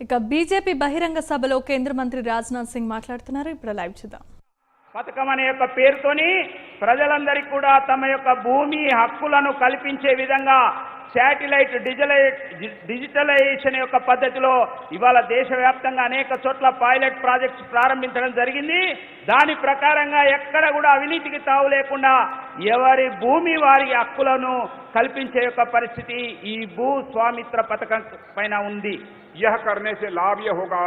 ఇక బీజేపీ బహిరంగ సభలో కేంద్ర మంత్రి రాజ్నాథ్ సింగ్ మాట్లాడుతున్నారు. ఇప్పుడు లైవ్ చూద్దాం. పథకం అనే యొక్క పేరుతోని ప్రజలందరికీ కూడా తమ యొక్క భూమి హక్కులను కల్పించే విధంగా శాటిలైట్ డిజిటలైజేషన్ యొక్క పద్ధతిలో ఇవాళ దేశవ్యాప్తంగా అనేక చోట్ల పైలట్ ప్రాజెక్ట్స్ ప్రారంభించడం జరిగింది. దాని ప్రకారంగా ఎక్కడ కూడా అవినీతికి తావు లేకుండా ఎవరి భూమి వారి హక్కులను కల్పించే యొక్క పరిస్థితి ఈ భూ స్వామిత్ర పథకం పైన ఉంది. यह करने से लाभ यह होगा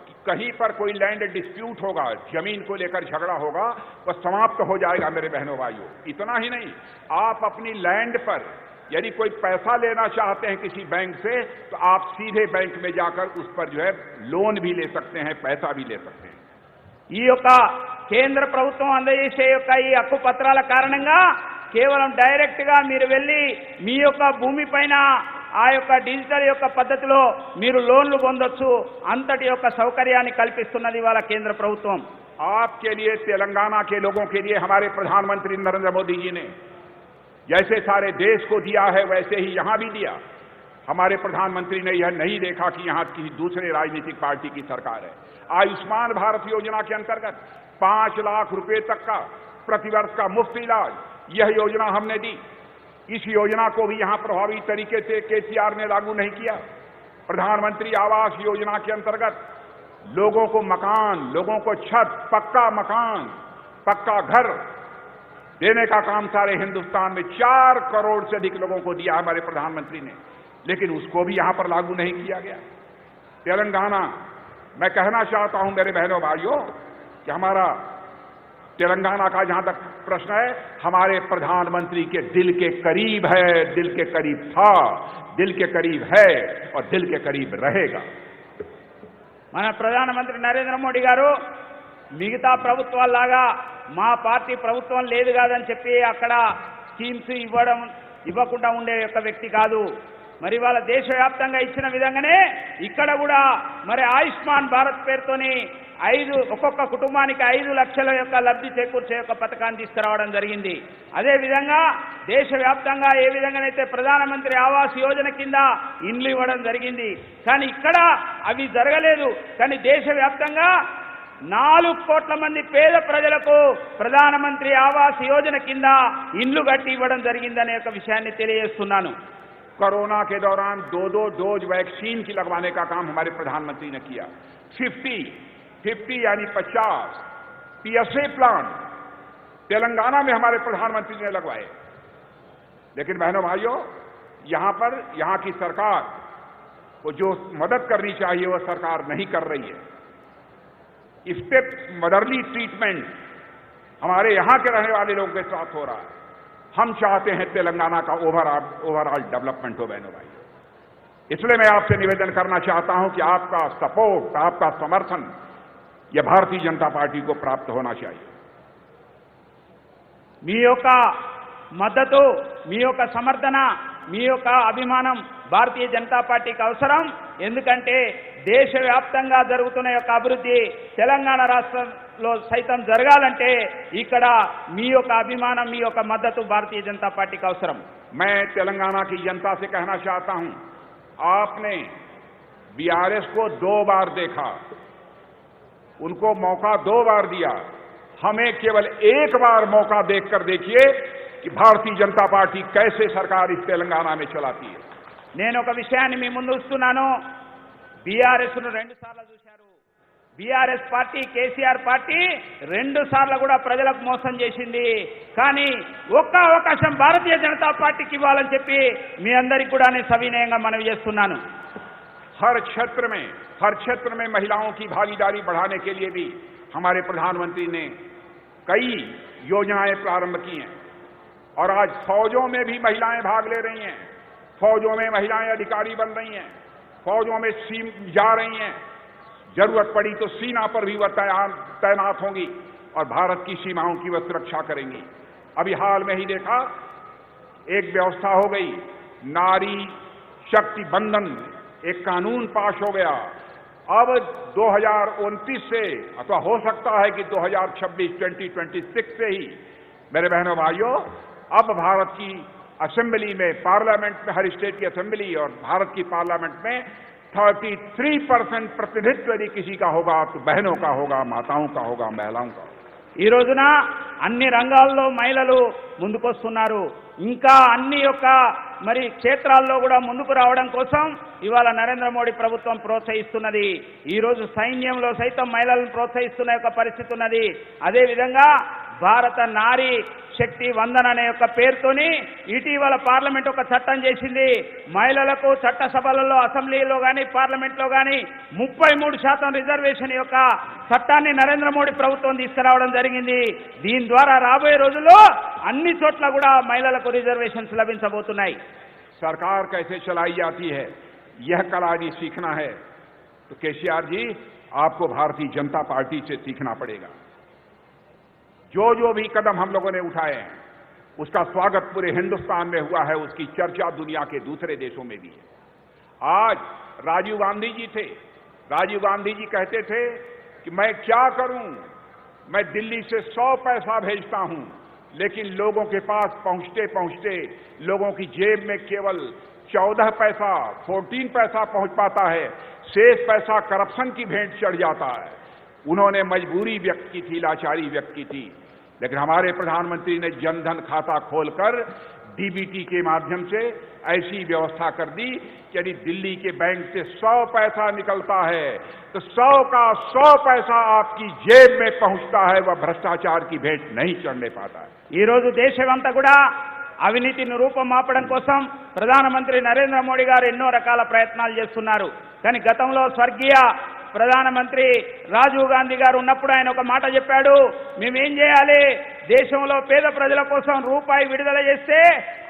कि कहीं पर कोई लैंड डिस्प्यूट होगा, जमीन को लेकर झगड़ा होगा, वह समाप्त हो जाएगा मेरे बहनों भाइयों। इतना ही नहीं, आप अपनी लैंड पर यदि कोई पैसा लेना चाहते हैं किसी बैंक से तो आप सीधे बैंक में जाकर उस पर जो है लोन भी ले सकते हैं, पैसा भी ले सकते हैं। ఈ యొక్క కేంద్ర ప్రభుత్వం అందజేసే యొక్క ఈ హక్కు పత్రాల కారణంగా కేవలం డైరెక్ట్ గా మీరు వెళ్ళి మీ యొక్క భూమి పైన ఆ యొక్క డిజిటల్ యొక్క పద్ధతిలో మీరు లోన్లు పొందొచ్చు. అంతటి యొక్క సౌకర్యాన్ని కల్పిస్తున్నది వాళ్ళ కేంద్ర ప్రభుత్వం. आपके लिए, तेलंगाना के लोगों के लिए हमारे प्रधानमंत्री नरेंद्र मोदी जी ने जैसे सारे देश को दिया है वैसे ही यहां भी दिया। हमारे प्रधानमंत्री ने यह नहीं देखा कि यहां किसी दूसरे राजनीतिक पार्टी की सरकार है। आयुष्मान भारत योजना के अंतर्गत 5 लाख रुपए तक का प्रतिवर्ष का मुफ्त इलाज, यह योजना हमने दी। इस योजना को भी यहां प्रभावी तरीके से केसीआर ने लागू नहीं किया। प्रधानमंत्री आवास योजना के अंतर्गत लोगों को मकान, लोगों को छत, पक्का मकान, पक्का घर देने का काम सारे हिंदुस्तान में 4 करोड़ से अधिक लोगों को दिया हमारे प्रधानमंत्री ने, लेकिन उसको भी यहां पर लागू नहीं किया गया। तेलंगाना, मैं कहना चाहता हूं मेरे बहनों भाइयों कि हमारा तेलंगाना का जहां तक प्रश्न है, हमारे प्रधानमंत्री के दिल के करीब है, दिल के करीब था, दिल के करीब है और दिल के करीब रहेगा। మన ప్రధానమంత్రి నరేంద్ర మోడీ గారు మిగతా ప్రభుత్వాల్లాగా మా పార్టీ ప్రభుత్వం లేదు కాదని చెప్పి అక్కడ స్కీమ్స్ ఇవ్వకుండా ఉండే యొక్క వ్యక్తి కాదు. మరి వాళ్ళ దేశవ్యాప్తంగా ఇచ్చిన విధంగానే ఇక్కడ కూడా మరి ఆయుష్మాన్ భారత్ పేరుతోని ఒక్కొక్క కుటుంబానికి 5 లక్షల యొక్క లబ్ధి చేకూర్చే యొక్క పథకాన్ని తీసుకురావడం జరిగింది. అదేవిధంగా దేశవ్యాప్తంగా ఏ విధంగానైతే ప్రధానమంత్రి ఆవాస్ యోజన కింద ఇండ్లు ఇవ్వడం జరిగింది. కానీ ఇక్కడ అవి జరగలేదు. కానీ దేశవ్యాప్తంగా 4 కోట్ల మంది పేద ప్రజలకు ప్రధానమంత్రి ఆవాస్ యోజన కింద ఇండ్లు కట్టి ఇవ్వడం జరిగిందనే ఒక विषयाన్ని తెలియజేస్తున్నాను. कोरोना के दौरान 2-2 डोज वैक्सीन की लगवाने का काम हमारे प्रधानमंत्री ने किया। 50 यानी 50 PSA प्लांट तेलंगाना में हमारे प्रधानमंत्री ने लगवाए। लेकिन बहनों भाइयों, यहां की सरकार को जो मदद करनी चाहिए वह सरकार नहीं कर रही है। स्टेप मदरली ट्रीटमेंट हमारे यहां के रहने वाले लोगों के साथ हो रहा है। हम चाहते हैं तेलंगाना का ओवरऑल डेवलपमेंट हो बहनों भाई। इसलिए मैं आपसे निवेदन करना चाहता हूं कि आपका सपोर्ट, आपका समर्थन यह भारतीय जनता पार्टी को प्राप्त होना चाहिए। మీ యొక్క మద్దతు, మీ యొక్క సమర్థన, మీ యొక్క అభిమానం భారతీయ జనతా పార్టీకి అవసరం. ఎందుకంటే దేశవ్యాప్తంగా జరుగుతున్న యొక్క అభివృద్ధి తెలంగాణ రాష్ట్రంలో సైతం జరగాలంటే ఇక్కడ మీ యొక్క అభిమానం, మీ యొక్క మద్దతు భారతీయ జనతా పార్టీకి అవసరం. मैं तेलंगाना की जनता से कहना चाहता हूं, आपने बीआरएस को 2 बार देखा, उनको मौका 2 बार दिया। हमें केवल 1 बार मौका देखकर देखिए कि भारतीय जनता पार्टी कैसे सरकार इस तेलंगाना में चलाती है। నేను ఒక విషయాన్ని మీ ముందు ఉంచుతున్నాను. బీఆర్ఎస్ ను 2 సార్లు చూశారు. బీఆర్ఎస్ పార్టీ, కేసీఆర్ పార్టీ 2 సార్లు కూడా ప్రజలకు మోసం చేసింది. కానీ ఒక్క అవకాశం భారతీయ జనతా పార్టీకి ఇవ్వాలని చెప్పి మీ అందరికీ కూడా నేను సవినయంగా మనవి చేస్తున్నాను. हर क्षेत्र में महिलाओं की भागीदारी बढ़ाने के लिए भी हमारे प्रधानमंत्री ने कई योजनाएं प्रारंभ की हैं और आज फौजों में भी महिलाएं भाग ले रही हैं। फौजों में महिलाएं अधिकारी बन रही हैं, फौजों में जा रही हैं। जरूरत पड़ी तो सीमा पर भी वह तैनात होंगी और भारत की सीमाओं की वह सुरक्षा करेंगी। अभी हाल में ही देखा, एक व्यवस्था हो गई, नारी शक्ति बंधन, एक कानून पास हो गया। अब 2029 से अथवा हो सकता है कि 2026 से ही मेरे बहनों भाइयों, अब भारत की असेंबली में, पार्लियामेंट में, हर स्टेट की असेंबली और भारत की पार्लियामेंट में 33% प्रतिनिधित्व यदि किसी का होगा तो बहनों का होगा, माताओं का होगा, महिलाओं का होगा। ఈ రోజున అన్ని రంగాల్లో మహిళలు ముందుకొస్తున్నారు. ఇంకా అన్ని యొక్క మరి క్షేత్రాల్లో కూడా ముందుకు రావడం కోసం ఇవాళ నరేంద్ర మోడీ ప్రభుత్వం ప్రోత్సహిస్తున్నది. ఈ రోజు సైన్యంలో సైతం మహిళలను ప్రోత్సహిస్తున్న యొక్క పరిస్థితి ఉన్నది. అదే విధంగా భారత నారీ శక్తి వందన అనే యొక్క పేరుతోని ఇటీవల పార్లమెంట్ ఒక చట్టం చేసింది. మహిళలకు చట్టసభలలో, అసెంబ్లీలో కానీ, పార్లమెంట్లో కానీ 33% రిజర్వేషన్ యొక్క చట్టాన్ని నరేంద్ర మోడీ ప్రభుత్వం తీసుకురావడం జరిగింది. దీని ద్వారా రాబోయే రోజుల్లో అన్ని చోట్ల కూడా మహిళలకు రిజర్వేషన్స్ లభించబోతున్నాయి. सरकार कैसे चलाई जाती है यह कला यदि सीखना है तो केसीआर जी आपको भारतीय जनता पार्टी से सीखना पड़ेगा। जो भी कदम हम लोगों ने उठाए हैं उसका स्वागत पूरे हिंदुस्तान में हुआ है, उसकी चर्चा दुनिया के दूसरे देशों में भी है। आज राजीव गांधी जी थे, राजीव गांधी जी कहते थे कि मैं क्या करूं, मैं दिल्ली से 100 पैसा भेजता हूं, लेकिन लोगों के पास पहुंचते पहुंचते लोगों की जेब में केवल 14 पैसा 14 पैसा पहुंच पाता है, शेष पैसा करप्शन की भेंट चढ़ जाता है। उन्होंने मजबूरी व्यक्त की थी, लाचारी व्यक्त की थी, लेकिन हमारे प्रधानमंत्री ने जनधन खाता खोलकर डीबीटी के माध्यम से ऐसी व्यवस्था कर दी कि यदि दिल्ली के बैंक से 100 पैसा निकलता है तो 100 का 100 पैसा आपकी जेब में पहुंचता है, वह भ्रष्टाचार की भेंट नहीं चढ़ने पाता है। ఈ రోజు దేశమంతా కూడా అవినీతిని రూపమాపడం కోసం ప్రధానమంత్రి నరేంద్ర మోడీ గారు ఎన్నో రకాల ప్రయత్నాలు చేస్తున్నారు. కానీ గతంలో స్వర్గీయ ప్రధానమంత్రి రాజీవ్ గాంధీ గారు ఉన్నప్పుడు ఆయన ఒక మాట చెప్పాడు, మేమేం చేయాలి, దేశంలో పేద ప్రజల కోసం రూపాయి విడుదల చేస్తే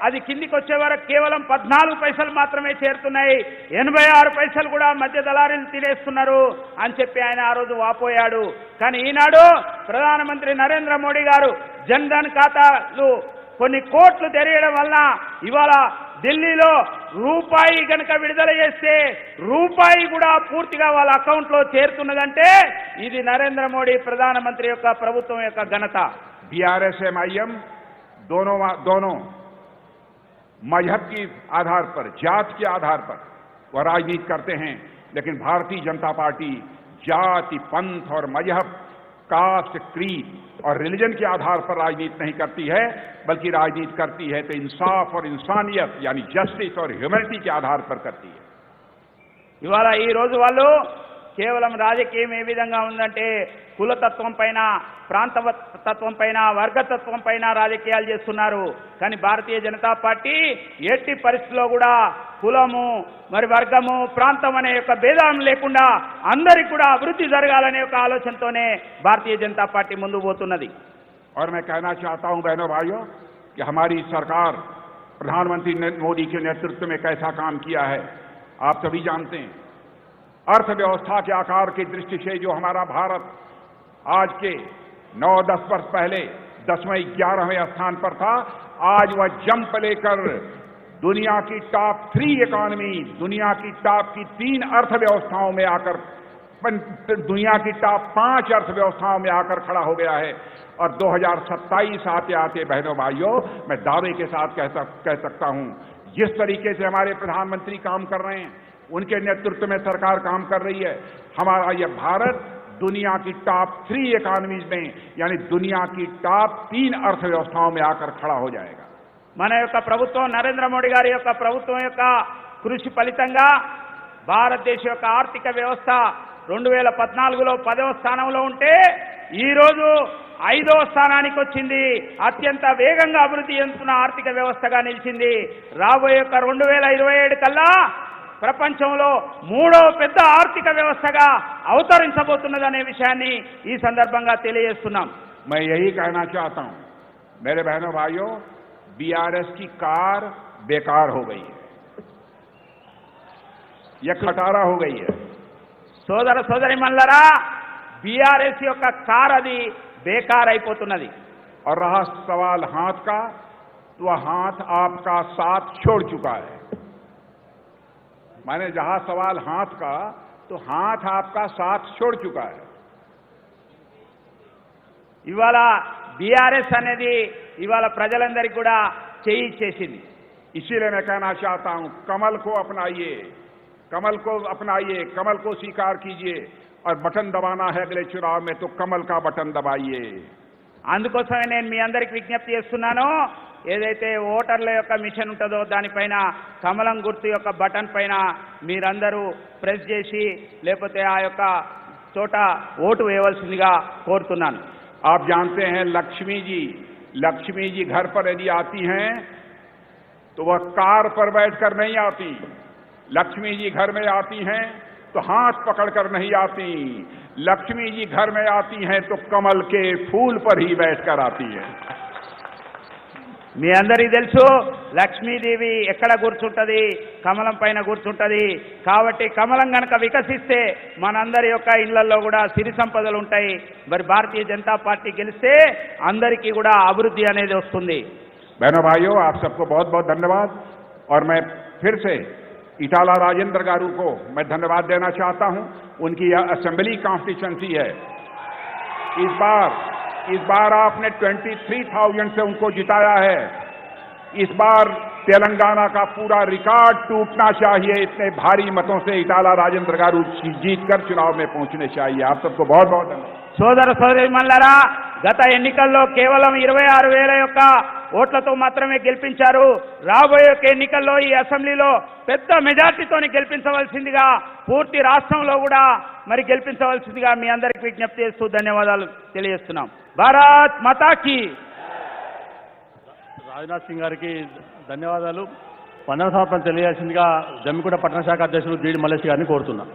అది కిందికి వచ్చే వరకు కేవలం 14 పైసలు మాత్రమే చేరుతున్నాయి, 86 పైసలు కూడా మధ్య దళారీలు తినేస్తున్నారు అని చెప్పి ఆయన ఆ రోజు వాపోయాడు. కానీ ఈనాడు ప్రధానమంత్రి నరేంద్ర మోడీ గారు జన్ధన్ ఖాతాలు కొన్ని కోట్లు తెరయడం వల్ల ఇవాళ ఢిల్లీలో రూపాయి గనక విడుదల చేస్తే రూపాయి కూడా పూర్తిగా వాళ్ళ అకౌంట్లో చేరుతున్నదంటే ఇది నరేంద్ర మోడీ ప్రధానమంత్రి యొక్క ప్రభుత్వం యొక్క ఘనత. बीआरएस एमआईएम दोनों मजहब के आधार पर, जात के आधार पर वह राजनीति करते हैं, लेकिन भारतीय जनता पार्टी जाति, पंथ और मजहब, कास्ट, क्रीड और रिलीजन के आधार पर राजनीति नहीं करती है, बल्कि राजनीति करती है तो इंसाफ और इंसानियत यानी जस्टिस और ह्यूमैनिटी के आधार पर करती है। ఇవాళ ఈ రోజు వాళ్ళు కేవలం రాజకీయం ఏ విధంగా ఉందంటే కులతత్వం పైన, ప్రాంతతత్వం పైన, వర్గతత్వం పైన రాజకీయాలు చేస్తున్నారు. కానీ భారతీయ జనతా పార్టీ ఎట్టి పరిస్థితుల్లో కూడా కులము, మరి వర్గము, ప్రాంతం అనే యొక్క భేదం లేకుండా అందరికీ కూడా అభివృద్ధి జరగాలనే ఒక ఆలోచనతోనే భారతీయ జనతా పార్టీ ముందుకు పోతున్నది. और मैं कहना चाहता हूं बहनों भाइयों कि हमारी सरकार प्रधानमंत्री मोदी के नेतृत्व में कैसा काम किया है आप सभी जानते हैं। अर्थव्यवस्था के आकार की दृष्टि से जो हमारा भारत आज के 9-10 वर्ष पहले 10वें 11वें स्थान पर था, आज वह जंप लेकर दुनिया की टॉप 3 इकोनॉमी, दुनिया की टॉप की 3 अर्थव्यवस्थाओं में आकर, दुनिया की टॉप 5 अर्थव्यवस्थाओं में आकर खड़ा हो गया है। और 2027 आते आते बहनों भाइयों मैं दावे के साथ कह सकता हूं, जिस तरीके से हमारे प्रधानमंत्री काम कर रहे हैं, उनके नेतृत्व में सरकार काम कर रही है, हमारा यह भारत दुनिया की टॉप 3 इकोनॉमीज में यानी दुनिया की टॉप 3 अर्थव्यवस्थाओं में आकर खड़ा हो जाएगा। మన యొక్క ప్రభుత్వం, నరేంద్ర మోడీ గారి యొక్క ప్రభుత్వం యొక్క కృషి ఫలితంగా భారతదేశం యొక్క ఆర్థిక వ్యవస్థ 2014లో 10వ స్థానంలో ఉంటే ఈరోజు 5వ స్థానానికి వచ్చింది. అత్యంత వేగంగా అభివృద్ధి చెందుతున్న ఆర్థిక వ్యవస్థగా నిలిచింది. రాబోయే 2027 కల్లా ప్రపంచంలో 3వ పెద్ద ఆర్థిక వ్యవస్థగా అవతరించబోతున్నదనే విషయాన్ని ఈ సందర్భంగా తెలియజేస్తున్నాం. मैं यही कहना चाहता हूं मेरे बहनों भाइयों, बीआरएस की कार बेकार हो गई है, यह खटारा हो गई है। సోదర సోదరిమణులారా, బీఆర్ఎస్ యొక్క కార్ అది బేకార్ అయిపోతున్నది. और रहा सवाल हाथ का, तो वह हाथ आपका साथ छोड़ चुका है। माने जहां सवाल हाथ का, तो हाथ आपका साथ छोड़ चुका है। ఇవాళ బీఆర్ఎస్ అనేది ఇవాళ ప్రజలందరికీ కూడా చేయి చేసింది. इसीलिए मैं कहना चाहता हूं, कमल को अपनाइए, कमल को अपनाइए, कमल को स्वीकार कीजिए और बटन दबाना है अगले चुनाव में तो कमल का बटन दबाइए। అందుకోసమే నేను మీ అందరికి విజ్ఞప్తి చేస్తున్నాను, ఏదైతే ఓటర్ల యొక్క మిషన్ ఉంటుందో దానిపైన కమలం గుర్తు యొక్క బటన్ పైన మీరందరూ ప్రెస్ చేసి లేకపోతే ఆ యొక్క చోట ఓటు వేయవలసిందిగా కోరుతున్నాను। आप जानते हैं लक्ष्मी जी घर पर यदि आती हैं तो वह कार पर बैठकर नहीं आती। लक्ष्मी जी घर में आती हैं तो हाथ पकड़कर नहीं आती। लक्ष्मी जी घर में आती हैं तो कमल के फूल पर ही बैठकर आती है। మీ అందరికీ తెలుసు లక్ష్మీదేవి ఎక్కడ కూర్చుంటది, కమలం పైన కూర్చుంటది। కాబట్టి కమలం గనక వికసిస్తే మనందరి యొక్క ఇళ్లలో కూడా సిరి సంపదలు ఉంటాయి। మరి భారతీయ జనతా పార్టీ గెలిస్తే అందరికీ కూడా అభివృద్ధి అనేది వస్తుంది। बहनों भाइयों, आप सबको बहुत बहुत धन्यवाद। और मैं फिर से इटाला राजेंद्र गारू को मैं धन्यवाद देना चाहता हूं। उनकी यह असेंबली कॉन्स्टिट्यूंसी है। इस बार आपने 23,000 से उनको जिताया है। इस बार तेलंगाना का पूरा रिकॉर्ड टूटना चाहिए। इतने भारी मतों से इटाला राजेंद्र गारू जीतकर चुनाव में पहुंचने चाहिए। आप सबको बहुत बहुत धन्यवाद। సోదర సోదరీమణులారా, గత ఎన్నికల్లో కేవలం 26,000 యొక్క ఓట్లతో మాత్రమే గెలిపించారు। రాబోయే ఎన్నికల్లో ఈ అసెంబ్లీలో పెద్ద మెజార్టీతోని గెలిపించవలసిందిగా, పూర్తి రాష్ట్రంలో కూడా మరి గెలిపించవలసిందిగా మీ అందరికీ విజ్ఞప్తి చేస్తూ ధన్యవాదాలు తెలియజేస్తున్నాం। భారత్ మాతాకి రాజ్నాథ్ సింగ్ గారికి ధన్యవాదాలు, వందన సమర్పణ తెలియాల్సిందిగా జమ్మిగూడ పట్టణ శాఖ అధ్యక్షులు జీడి మల్లేష్ గారిని కోరుతున్నా।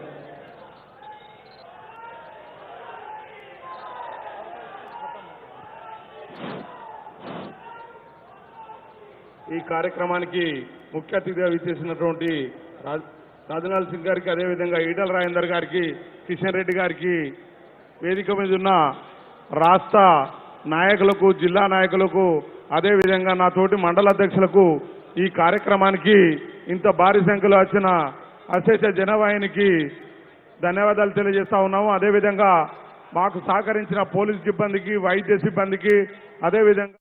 ఈ కార్యక్రమానికి ముఖ్య అతిథిగా విచ్చేసినటువంటి రాజ్నాథ్ సింగ్ గారికి, అదేవిధంగా ఈటల రాజేందర్ గారికి, కిషన్ రెడ్డి గారికి, వేదిక మీద ఉన్న రాష్ట్ర నాయకులకు, జిల్లా నాయకులకు, అదేవిధంగా నా తోటి మండల అధ్యక్షులకు ఈ కార్యక్రమానికి ఇంత భారీ సంఖ్యలో వచ్చిన అశేష జనవాహినికి ధన్యవాదాలు తెలియజేస్తా ఉన్నాము। అదేవిధంగా మాకు సహకరించిన పోలీస్ సిబ్బందికి, వైద్య సిబ్బందికి, అదేవిధంగా